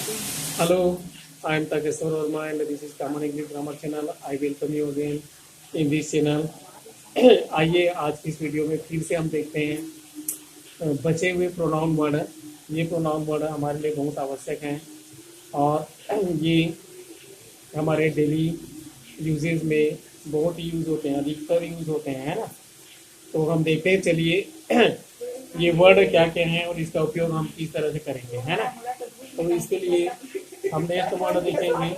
Hello, I am Takeshwar Verma and this is Common English Grammar Channel. I welcome you again in this channel. आइए आज की इस video में फिर से हम देखते हैं बचे हुए प्रोनाउन वर्ड। ये प्रोनाउन वर्ड हमारे लिए बहुत आवश्यक हैं और ये हमारे डेली यूजेज में बहुत यूज़ होते हैं, अधिकतर यूज़ होते हैं, है ना। तो हम देखते हैं, चलिए ये वर्ड क्या क्या हैं और इसका उपयोग हम किस तरह से करेंगे, है ना। तो इसके लिए हम नेक्स्ट वर्ड देखेंगे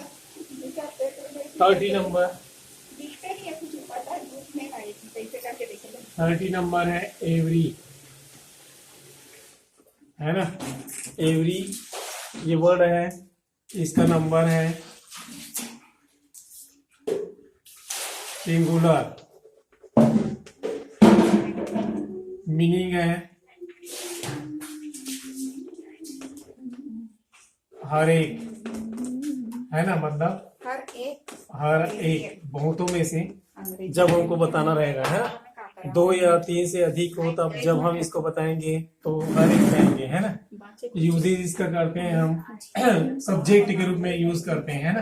30 नंबर। 30 नंबर है एवरी, है ना। एवरी ये वर्ड है, इसका नंबर है सिंगुलर, मीनिंग है हर एक, है ना, मतलब हर एक बहुतों में से जब हमको बताना रहेगा, है ना। 2 या 3 से अधिक हो तब जब हम इसको बताएंगे तो हर एक कहेंगे, है ना। यूजेज इसका करते हैं हम सब्जेक्ट के रूप में यूज करते हैं, है ना।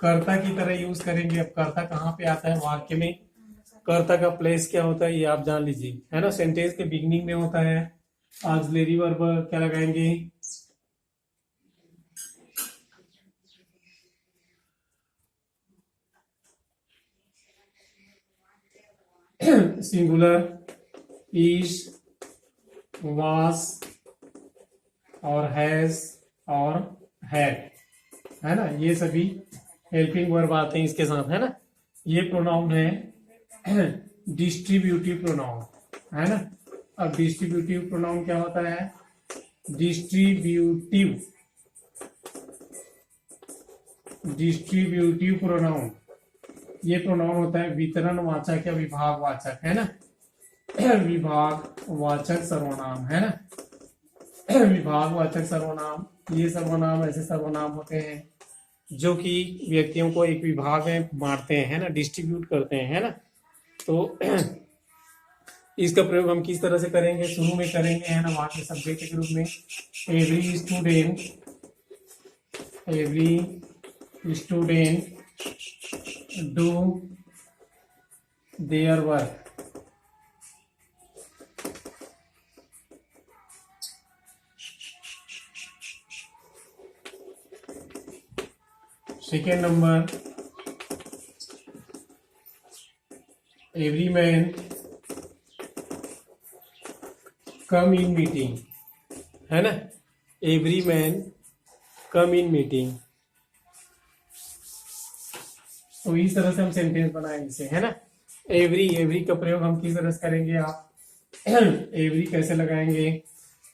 कर्ता की तरह यूज करेंगे। अब कर्ता कहाँ पे आता है वाक्य में, कर्ता का प्लेस क्या होता है ये आप जान लीजिए, है ना। सेंटेंस के बिगिनिंग में होता है ऑक्सिलरी वर्ब, क्या लगाएंगे, सिंगुलर, इज, वाज और हैज और हैड, है ना। ये सभी हेल्पिंग वर्ब आते हैं इसके साथ, है ना। ये प्रोनाउन है डिस्ट्रीब्यूटिव प्रोनाउन, है ना। अब डिस्ट्रीब्यूटिव प्रोनाउन क्या होता है, डिस्ट्रीब्यूटिव प्रोनाउन ये प्रोनाउन होता है वितरण वाचक या विभाग वाचक, है ना। विभाग वाचक सर्वनाम, है ना। विभाग वाचक सर्वनाम, ये सर्वनाम ऐसे सर्वनाम होते हैं जो कि व्यक्तियों को एक विभाग में बांटते हैं, है ना, डिस्ट्रीब्यूट करते हैं, है ना। तो इसका प्रयोग हम किस तरह से करेंगे, शुरू में करेंगे, है ना, वहां के सब्जेक्ट के रूप में every student do their work. Second number, every man come in meeting, है ना। Every man come in meeting. तो इस तरह से हम सेंटेंस बनाएंगे इसे, है ना। एवरी का प्रयोग हम किस तरह से करेंगे, आप एवरी कैसे लगाएंगे।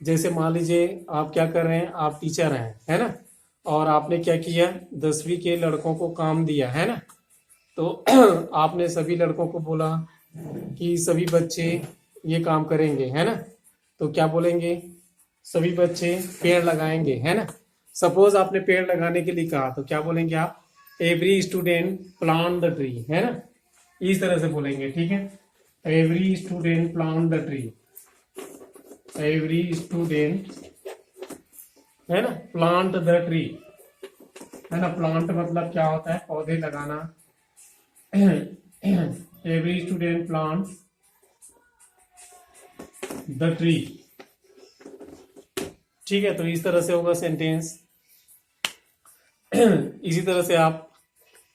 जैसे मान लीजिए आप क्या कर रहे हैं, आप टीचर हैं, है ना, और आपने क्या किया, 10वीं के लड़कों को काम दिया, है ना। तो आपने सभी लड़कों को बोला कि सभी बच्चे ये काम करेंगे, है ना। तो क्या बोलेंगे, सभी बच्चे पेड़ लगाएंगे, है ना। सपोज आपने पेड़ लगाने के लिए कहा तो क्या बोलेंगे आप, every student plant the tree, है ना। इस तरह से बोलेंगे, ठीक है। Every student plant the tree, every student, है ना, प्लांट द ट्री, है ना। प्लांट मतलब क्या होता है, पौधे लगाना। Every student plant the tree, ठीक है। तो इस तरह से होगा सेंटेंस। इसी तरह से आप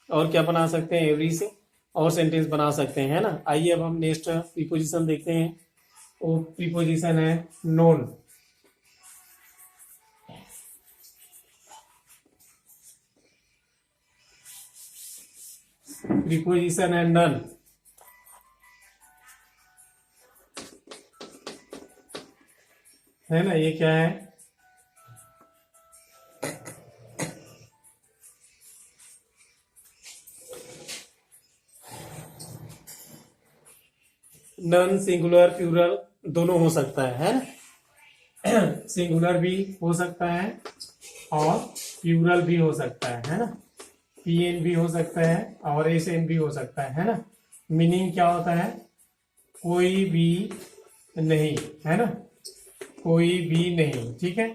और क्या बना सकते हैं, एवरी से और सेंटेंस बना सकते हैं, है ना। आइए अब हम नेक्स्ट प्रीपोजिशन देखते हैं। वो प्रीपोजिशन है नोन। प्रीपोजिशन है नन, है ना। ये क्या है, नन सिंगुलर प्लूरल दोनों हो सकता है ना। सिंगुलर भी हो सकता है और प्लूरल भी हो सकता है ना। पीएन भी हो सकता है और एसएन भी हो सकता है ना। मीनिंग क्या होता है, कोई भी नहीं, है ना, कोई भी नहीं, ठीक है।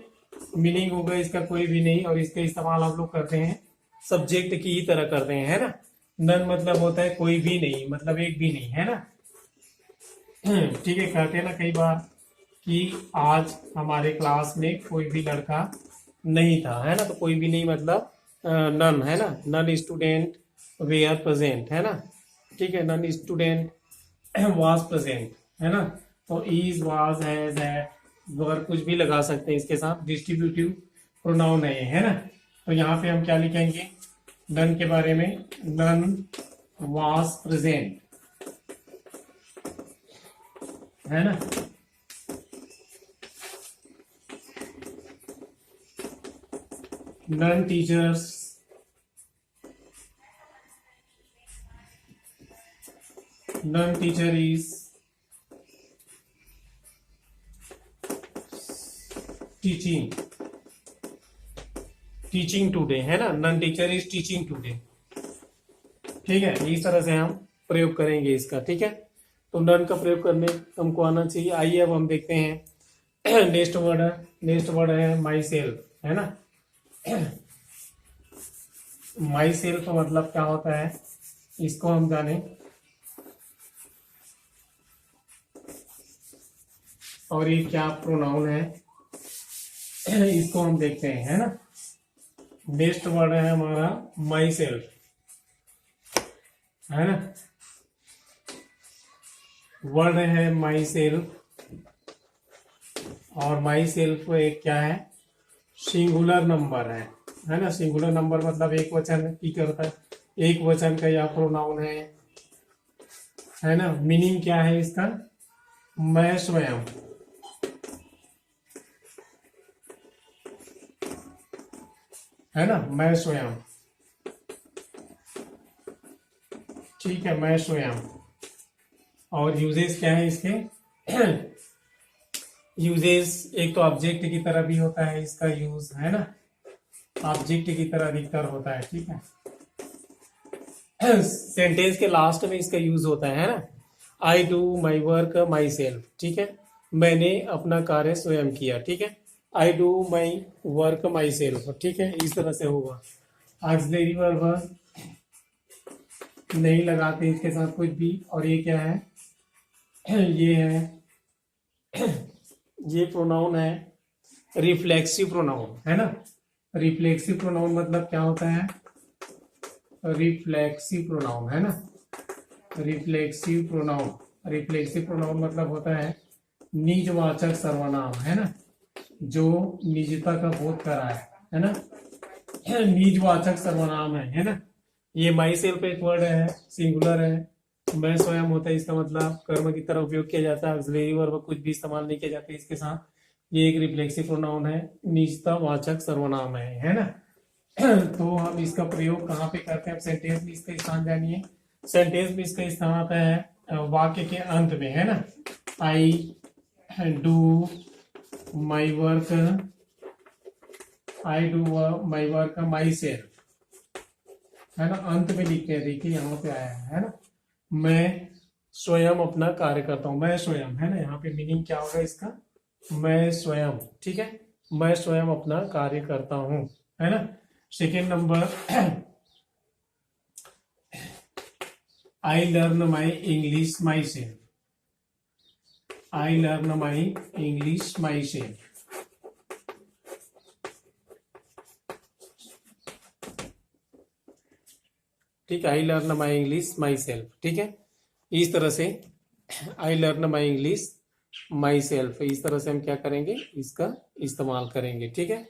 मीनिंग होगा इसका कोई भी नहीं, और इसका इस्तेमाल हम लोग करते हैं सब्जेक्ट की ही तरह करते हैं, है ना। नन मतलब होता है कोई भी नहीं, मतलब एक भी नहीं, है ना। ठीक है, कहते हैं ना कई बार कि आज हमारे क्लास में कोई भी लड़का नहीं था, है ना, तो कोई भी नहीं मतलब नन, है ना। नन स्टूडेंट वेयर प्रेजेंट, है ना। ठीक है, नन स्टूडेंट वाज प्रेजेंट, है ना। तो इज वाज हैज हैड वगैरह कुछ भी लगा सकते हैं इसके साथ, डिस्ट्रीब्यूटिव प्रोनाउन है ना। तो यहाँ पे हम क्या लिखेंगे नन के बारे में, नन वाज प्रेजेंट, है ना। None teachers none teacher is teaching today, है ना। None teacher is teaching today. ठीक है, इस तरह से हम प्रयोग करेंगे इसका। ठीक है, तो नन का प्रयोग करने हमको आना चाहिए। आइए अब हम देखते हैं नेक्स्ट वर्ड है माई सेल्फ, है ना। माई सेल्फ मतलब क्या होता है इसको हम जाने, और ये क्या प्रोनाउन है इसको हम देखते हैं, है ना। नेक्स्ट वर्ड है हमारा माई सेल्फ, है ना। वर्ड है माई सेल्फ, और माई सेल्फ एक क्या है सिंगुलर नंबर है ना। सिंगुलर नंबर मतलब एक वचन की करता है, एक वचन का या प्रोनाउन है ना। मीनिंग क्या है इसका, मैं स्वयं, है ना, मैं स्वयं। ठीक है, मैं स्वयं। और यूजेस क्या है इसके यूजेस एक तो ऑब्जेक्ट की तरह भी होता है इसका यूज, है ना। ऑब्जेक्ट की तरह अधिकतर होता है। ठीक है, सेंटेंस के लास्ट में इसका यूज होता है ना। I do my work my self, ठीक है, मैंने अपना कार्य स्वयं किया। ठीक है, I do my work my self, ठीक है, इस तरह से होगा। ऑक्सिलरी वर्ब नहीं लगाते इसके साथ कुछ भी। और ये क्या है ये है ये प्रोनाउन है रिफ्लेक्सिव प्रोनाउन, है ना। रिफ्लेक्सिव प्रोनाउन मतलब क्या होता है, रिफ्लेक्सिव प्रोनाउन, है ना। रिफ्लेक्सिव प्रोनाउन मतलब होता है निजवाचक सर्वनाम, है ना, जो निजता का बोध कराए, है ना। निजवाचक सर्वनाम है ना। ये माई सेल्फ एक वर्ड है, सिंगुलर है। मैं स्वयं होता है इसका मतलब कर्म की तरह उपयोग किया जाता है, ऑक्सिलरी वर्ब कुछ भी इस्तेमाल नहीं किया जाता इसके साथ। ये एक रिफ्लेक्सिव प्रोनाउन है, निजता वाचक सर्वनाम है ना। तो हम इसका प्रयोग कहाँ पे करते हैं, सेंटेंस में इसका स्थान जानिए। सेंटेंस में इसका स्थान आता है वाक्य के अंत में, है ना। I do my work my self, है ना, अंत में लिखते हैं। देखिए यहाँ पे आया है ना, मैं स्वयं अपना कार्य करता हूं, मैं स्वयं, है ना। यहाँ पे मीनिंग क्या होगा इसका, मैं स्वयं, ठीक है, मैं स्वयं अपना कार्य करता हूं, है ना। Second number I learn my English my self, I learn my English my self. ठीक है, I learn my English my self, ठीक है, इस तरह से I learn my English my self, इस तरह से हम क्या करेंगे, इसका इस्तेमाल करेंगे। ठीक है,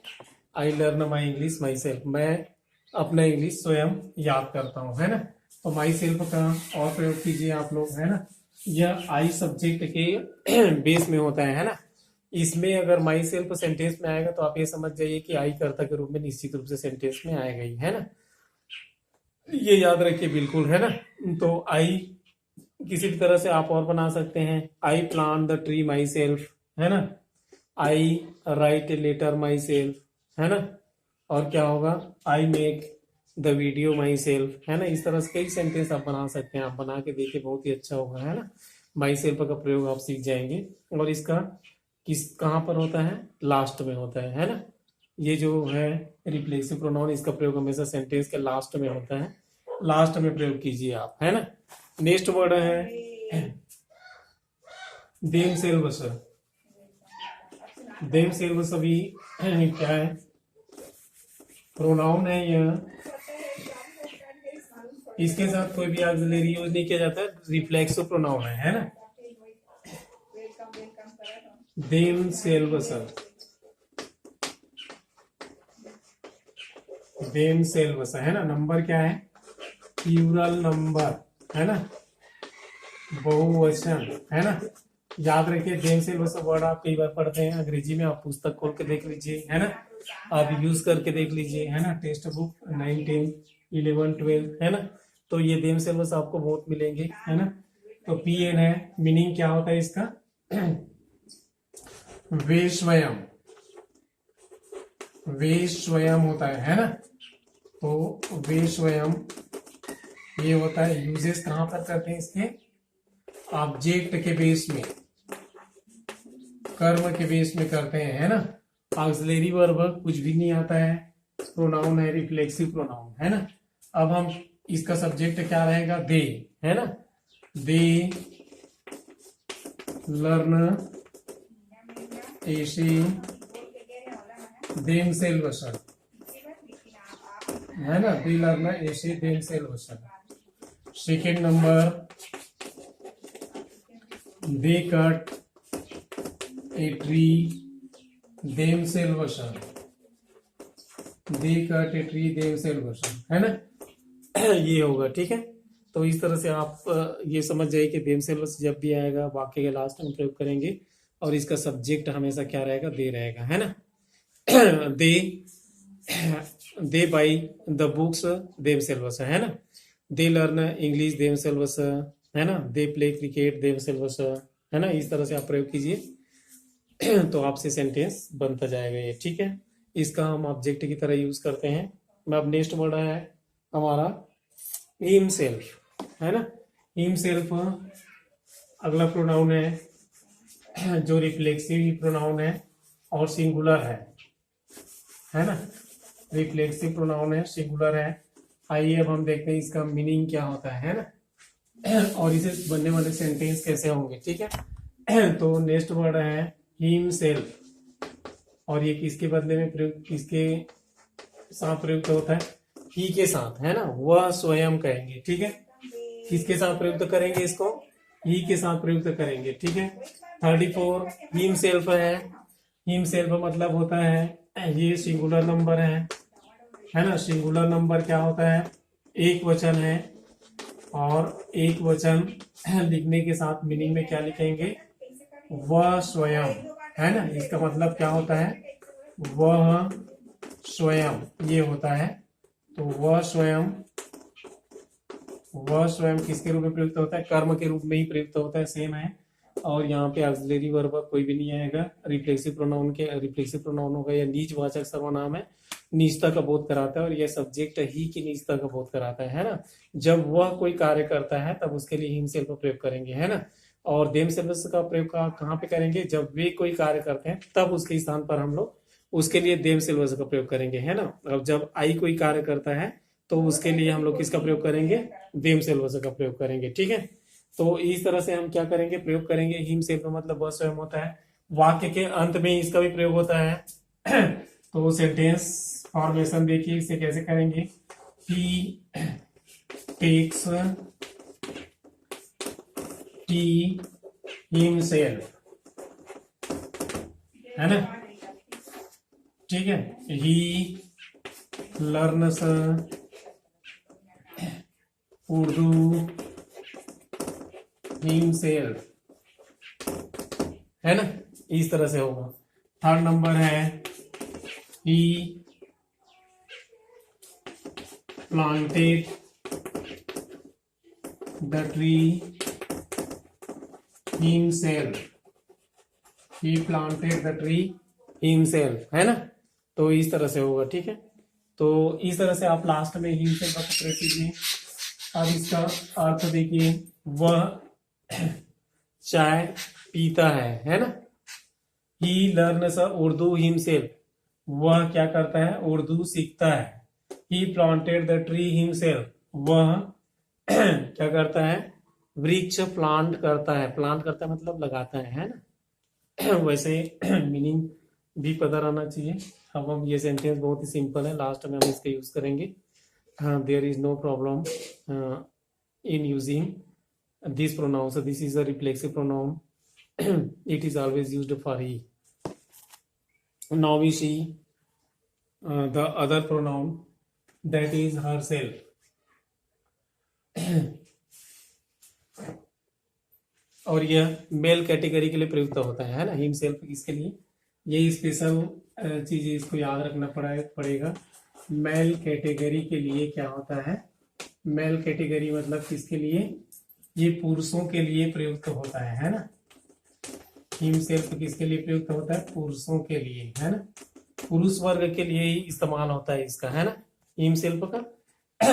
I learn my English my self, मैं अपना इंग्लिश स्वयं याद करता हूँ, है ना। तो माई सेल्फ का और प्रयोग कीजिए आप लोग, है ना। यह आई सब्जेक्ट के बेस में होता है ना। इसमें अगर माई सेल्फ सेंटेंस में आएगा तो आप ये समझ जाइए कि आई कर्ता के रूप में निश्चित रूप से सेंटेंस में आएगा ही, है ना। ये याद रखिए बिल्कुल, है ना। तो आई किसी भी तरह से आप और बना सकते हैं, I plan the tree myself, है ना। I write a letter myself, है ना। और क्या होगा, I make the video myself, है ना। इस तरह से कई सेंटेंस आप बना सकते हैं, आप बना के देखिए, बहुत ही अच्छा होगा, है ना। माई सेल्फ का प्रयोग आप सीख जाएंगे। और इसका कहाँ पर होता है, लास्ट में होता है ना। ये जो है रिफ्लेक्सिव प्रोनाउन, इसका प्रयोग हमेशा सेंटेंस के लास्ट में होता है, लास्ट में प्रयोग कीजिए आप, है ना। नेक्स्ट वर्ड है देम सेल्वस। देम सेल्वस अभी क्या है, प्रोनाउन है यह, इसके साथ कोई भी ऑक्सिलरी यूज नहीं किया जाता है, रिफ्लेक्सिव प्रोनाउन है ना। देम सेल्वस, देम सेल्वस है ना। नंबर क्या है, प्लूरल नंबर है ना, बहुवचन है ना। याद रखिए देम सेल्वस वर्ड आप कई बार पढ़ते हैं अंग्रेजी में, आप पुस्तक खोल के देख लीजिए, है ना, आप यूज करके देख लीजिए, है ना, टेक्स्ट बुक 9, 10, 11, 12, है ना। तो ये देम सेल्वस आपको बहुत मिलेंगे, है ना। तो PN है, मीनिंग क्या होता है इसका, वे स्वयं, वे स्वयं होता है ना। तो वे स्वयं ये होता है, यूजेस कहां पर करते हैं इसके, ऑब्जेक्ट के बेस में, कर्म के बेस में करते हैं, है ना। ऑक्सिलरी वर्ब कुछ भी नहीं आता है, प्रोनाउन है, रिफ्लेक्सिव प्रोनाउन है ना। अब हम इसका सब्जेक्ट क्या रहेगा, दे, है ना। दे लर्न ऐसे देम सेल्वस, है ना, दे लर्न ऐसे them selves. Second number, they cut a tree them selves, they cut a tree them selves, है ना। ये होगा, ठीक है। तो इस तरह से आप ये समझ जाइए कि देम सेल्वस जब भी आएगा वाक्य के लास्ट में प्रयोग करेंगे, और इसका सब्जेक्ट हमेशा क्या रहेगा, दे रहेगा, है ना। They buy the books themselves, है ना। They learn English themselves, है ना। They play cricket themselves, है ना। इस तरह से आप प्रयोग कीजिए तो आपसे सेंटेंस बनता जाएगा ये, ठीक है। इसका हम ऑब्जेक्ट की तरह यूज करते हैं। अब नेक्स्ट वर्ड है हमारा हिम सेल्फ, है ना। हिम सेल्फ अगला प्रोनाउन है जो रिफ्लेक्सिव प्रोनाउन है और सिंगुलर है ना। रिफ्लेक्सिव प्रोनाउन है, सिंगुलर है। आइए अब हम देखते हैं इसका मीनिंग क्या होता है ना, और इसे बनने वाले सेंटेंस कैसे होंगे, ठीक है। तो नेक्स्ट वर्ड है हिम सेल्फ, और ये किसके बदले में प्रयोग, किसके साथ प्रयुक्त होता है, ही के साथ, है ना। वह स्वयं कहेंगे, ठीक है। किसके साथ प्रयुक्त करेंगे इसको, ही के साथ प्रयुक्त करेंगे, ठीक है। 34 हिम सेल्फ है। हिम सेल्फ मतलब होता है ये सिंगुलर नंबर है ना। सिंगुलर नंबर क्या होता है, एक वचन है, और एक वचन लिखने के साथ मीनिंग में क्या लिखेंगे, वह स्वयं, है ना। इसका मतलब क्या होता है, वह स्वयं, ये होता है। तो वह स्वयं, वह स्वयं किसके रूप में प्रयुक्त होता है, कर्म के रूप में ही प्रयुक्त होता है, सेम है। और यहाँ पे ऑक्सिलरी वर्ब कोई भी नहीं आएगा, रिफ्लेक्सिव प्रोनाउन के, रिफ्लेक्सिव प्रोनाउन होगा या नीचवाचक सर्वनाम है, नीचता का बोध कराता है, और यह सब्जेक्ट ही की नीचता का बोध कराता है ना। जब वह कोई कार्य करता है तब उसके लिए हिम सेल्फ प्रयोग करेंगे, है ना। और देम सेल्फ का प्रयोग कहाँ पे करेंगे, जब वे कोई कार्य करते हैं तब उसके स्थान पर हम लोग उसके लिए देम सेल्फ का प्रयोग करेंगे, है ना। अब जब आई कोई कार्य करता है तो उसके लिए हम लोग किसका प्रयोग करेंगे, देम सेल्फ का प्रयोग करेंगे, ठीक है। तो इस तरह से हम क्या करेंगे, प्रयोग करेंगे। हिम सेल्फ मतलब वह स्वयं होता है, वाक्य के अंत में इसका भी प्रयोग होता है। तो सेंटेंस फॉर्मेशन देखिए, इसे कैसे करेंगे, ही टेक्स टी हिमसेल्फ, है ना, ठीक है। ही लर्नस उर्दू हिमसेल्फ, है ना। इस तरह से होगा। थर्ड नंबर है ही planted the tree himself, he planted the tree himself, है ना। तो इस तरह से होगा, ठीक है। तो इस तरह से आप लास्ट में himself का प्रयोग कीजिए। अब इसका अर्थ देखिए, वह चाय पीता है ना। ही लर्नस उर्दू हिमसेल्फ, वह क्या करता है, उर्दू सीखता है। ही प्लांटेड द ट्री हिमसेल्फ, वह क्या करता है, वृक्ष प्लांट करता है। प्लांट करता है मतलब लगाता है ना। वैसे मीनिंग भी पता रहना चाहिए। अब हम ये सेंटेंस बहुत ही सिंपल है, लास्ट में हम इसका यूज करेंगे। There is no problem in using this pronoun, so this is a reflexive pronoun. It is always used for he. Now we see the other pronoun, that is herself. और यह male category के लिए प्रयुक्त होता है ना, himself इसके लिए। ये स्पेशल चीज इसको याद रखना पड़ेगा। मेल कैटेगरी के लिए क्या होता है, मेल कैटेगरी मतलब किसके लिए, ये पुरुषों के लिए प्रयुक्त होता है ना। हिमसेल्फ किसके लिए प्रयुक्त होता है, पुरुषों के लिए, है ना। पुरुष वर्ग के लिए ही इस्तेमाल होता है इसका, है ना, हिमसेल्फ का।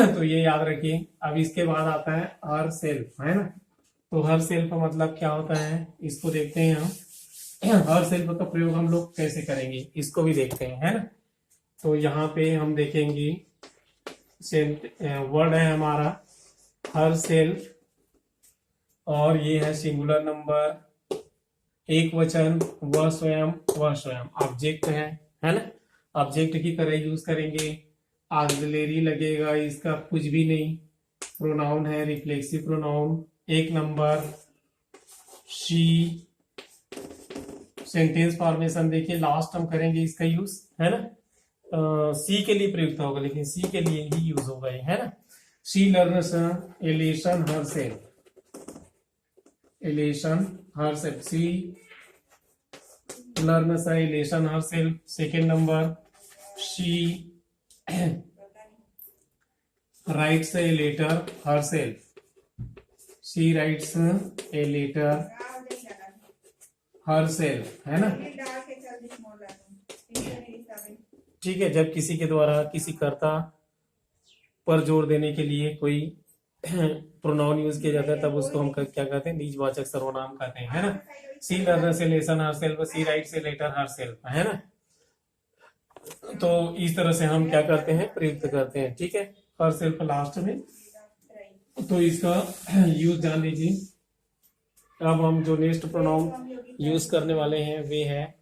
तो ये याद रखिए। अब इसके बाद आता है हर सेल्फ, है ना। तो हर सेल्फ मतलब क्या होता है, इसको देखते हैं हम। हर सेल्फ का प्रयोग हम लोग कैसे करेंगे इसको भी देखते हैं, है ना। तो यहाँ पे हम देखेंगे वर्ड है हमारा हर सेल्फ, और ये है सिंगुलर नंबर, एक वचन, वह स्वयं, वह स्वयं। ऑब्जेक्ट है ना, ऑब्जेक्ट की तरह यूज करेंगे। ऑक्सिलरी लगेगा इसका कुछ भी नहीं, प्रोनाउन है, रिफ्लेक्सिव प्रोनाउन। एक नंबर शी, सेंटेंस फॉर्मेशन देखिए, लास्ट हम करेंगे इसका यूज, है ना। सी के लिए प्रयुक्त होगा, लेकिन सी के लिए ही यूज होगा, है ना। She learns elation herself, elation herself. She learns elation herself. Second number, she writes a letter herself. She writes a letter herself, है ना। ठीक है, जब किसी के द्वारा किसी कर्ता पर जोर देने के लिए कोई प्रोनाउन यूज किया जाता है, तब उसको हम क्या कहते हैं, निजवाचक सर्वनाम कहते हैं, है ना। She learns a lesson herself, she writes a letter herself, है ना। तो इस तरह से हम क्या करते हैं, प्रयुक्त करते हैं, ठीक है, हरसेल्फ लास्ट में। तो इसका यूज जान लीजिए। अब हम जो नेक्स्ट प्रोनाउन यूज करने वाले हैं वे है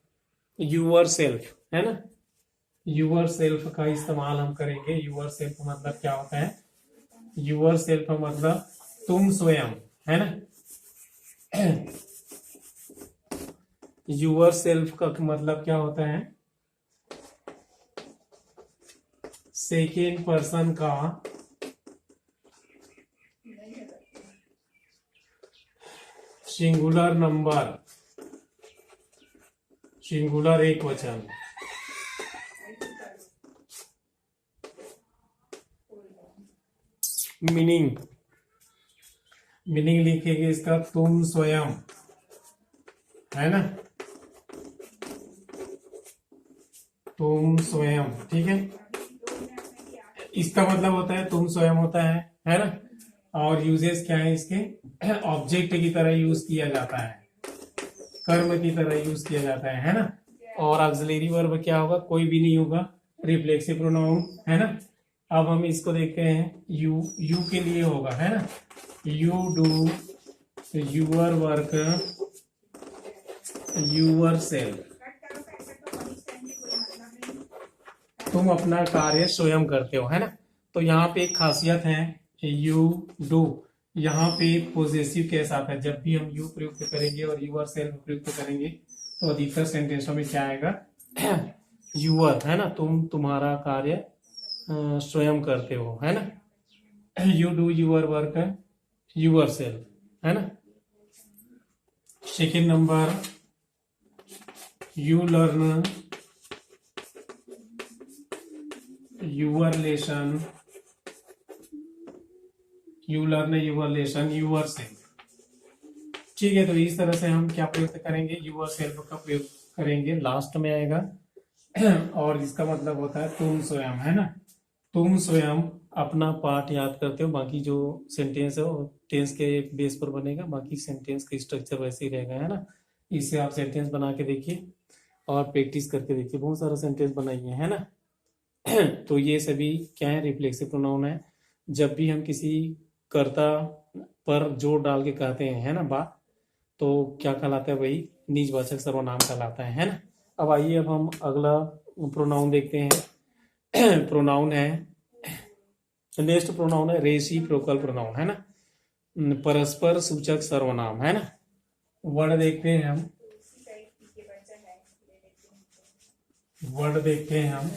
यूअर सेल्फ, है ना। यूअर सेल्फ का इस्तेमाल हम करेंगे। यूअर सेल्फ मतलब क्या होता है, यूअर सेल्फ मतलब तुम स्वयं, है ना। यूअर सेल्फ का मतलब क्या होता है, सेकेंड पर्सन का सिंगुलर नंबर, सिंगुलर एक वचन। मीनिंग लिखेंगे इसका तुम स्वयं, है ना, तुम स्वयं, ठीक है। इसका मतलब होता है तुम स्वयं होता है ना। और यूजेस क्या है इसके, ऑब्जेक्ट की तरह यूज किया जाता है, कर्म की तरह यूज किया जाता है ना। और ऑक्सिलरी वर्ब क्या होगा, कोई भी नहीं होगा, रिफ्लेक्सिव प्रोनाउन, है ना। अब हम इसको देखते हैं, यू के लिए होगा, है ना। You do your work your self, तुम अपना कार्य स्वयं करते हो, है ना। तो यहाँ पे एक खासियत है, यू डू, यहाँ पे पॉजेसिव केस आता है। जब भी हम यू प्रयुक्त करेंगे और यूअर सेल्फ प्रयुक्त करेंगे तो अधिकतर सेंटेंसों में क्या आएगा, यूअर, है ना, तुम तुम्हारा कार्य स्वयं करते हो, है ना। You do your work your self, है ना। Second number, you learn your lesson, you learn your lesson your self, ठीक है। तो इस तरह से हम क्या प्रयोग करेंगे, यूअर सेल्फ का प्रयोग करेंगे, लास्ट में आएगा। और इसका मतलब होता है तुम स्वयं, है ना। तुम स्वयं अपना पाठ याद करते हो, बाकी जो सेंटेंस है वो टेंस के बेस पर बनेगा, बाकी सेंटेंस का स्ट्रक्चर वैसे ही रहेगा, है ना। इससे आप सेंटेंस बना के देखिए। और प्रैक्टिस करके देखिए, बहुत सारा सेंटेंस बनाइए, है ना। तो ये सभी क्या है, रिफ्लेक्सिव प्रोनाउन है। जब भी हम किसी कर्ता पर जोर डाल के कहते हैं, है ना, बात, तो क्या कहलाता है, वही निजवाचक सर्वनाम कहलाता है ना। अब आइए, अब हम अगला प्रोनाउन देखते हैं। प्रोनाउन है, नेक्स्ट प्रोनाउन है रेसिप्रोकल प्रोनाउन, है ना, परस्पर सूचक सर्वनाम, है ना। वर्ड देखते हैं हम, वर्ड देखते हैं हम।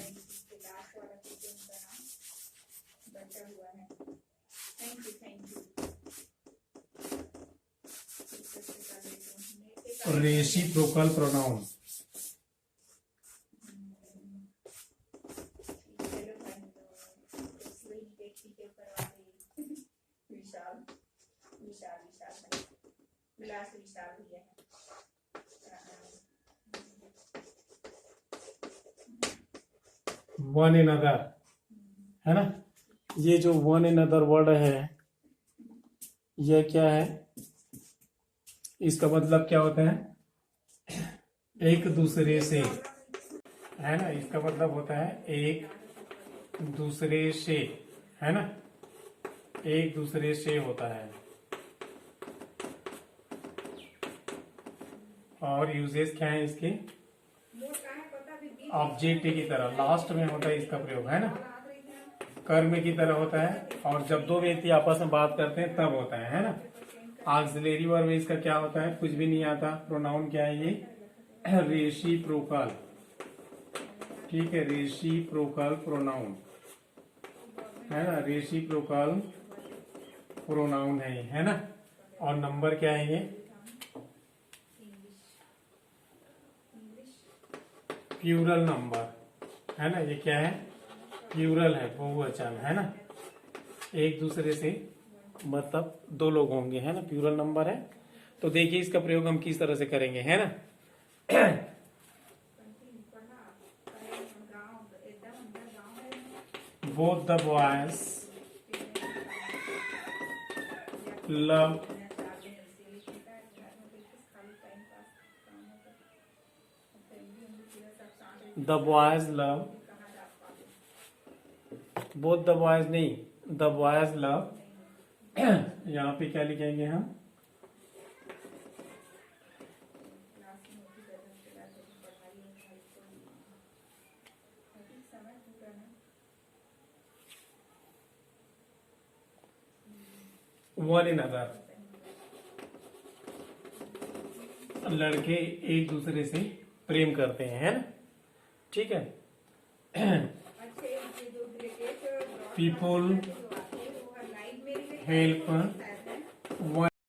Reciprocal pronoun, one in other, है ना। ये जो वन इन अदर वर्ड है, यह क्या है, इसका मतलब क्या होता है, एक दूसरे से, है ना। इसका मतलब होता है एक दूसरे से, है ना, एक दूसरे से होता है। और यूजेस क्या है इसके, ऑब्जेक्ट की तरह लास्ट में होता है इसका प्रयोग, है ना, कर्म की तरह होता है। और जब दो व्यक्ति आपस में बात करते हैं तब होता है ना। ऑक्सिलरी वर्ब इसका क्या होता है, कुछ भी नहीं आता। प्रोनाउन क्या है ये, रेसिप्रोकल, ठीक है, रेसिप्रोकल प्रोनाउन, है ना, रेसिप्रोकल प्रोनाउन है ना। और नंबर क्या है ये, प्लूरल नंबर, है ना। ये क्या है, प्लूरल है, बहुवचन, है ना। एक दूसरे से मतलब दो लोग होंगे, है ना, प्लूरल नंबर है। तो देखिए इसका प्रयोग हम किस तरह से करेंगे, है ना। Both the boys love the boys love, both the boys नहीं, द बॉयज लव। यहाँ पे क्या लिखेंगे हम, वन इन अदर, लड़के एक दूसरे से प्रेम करते हैं, है ना, ठीक है। People help one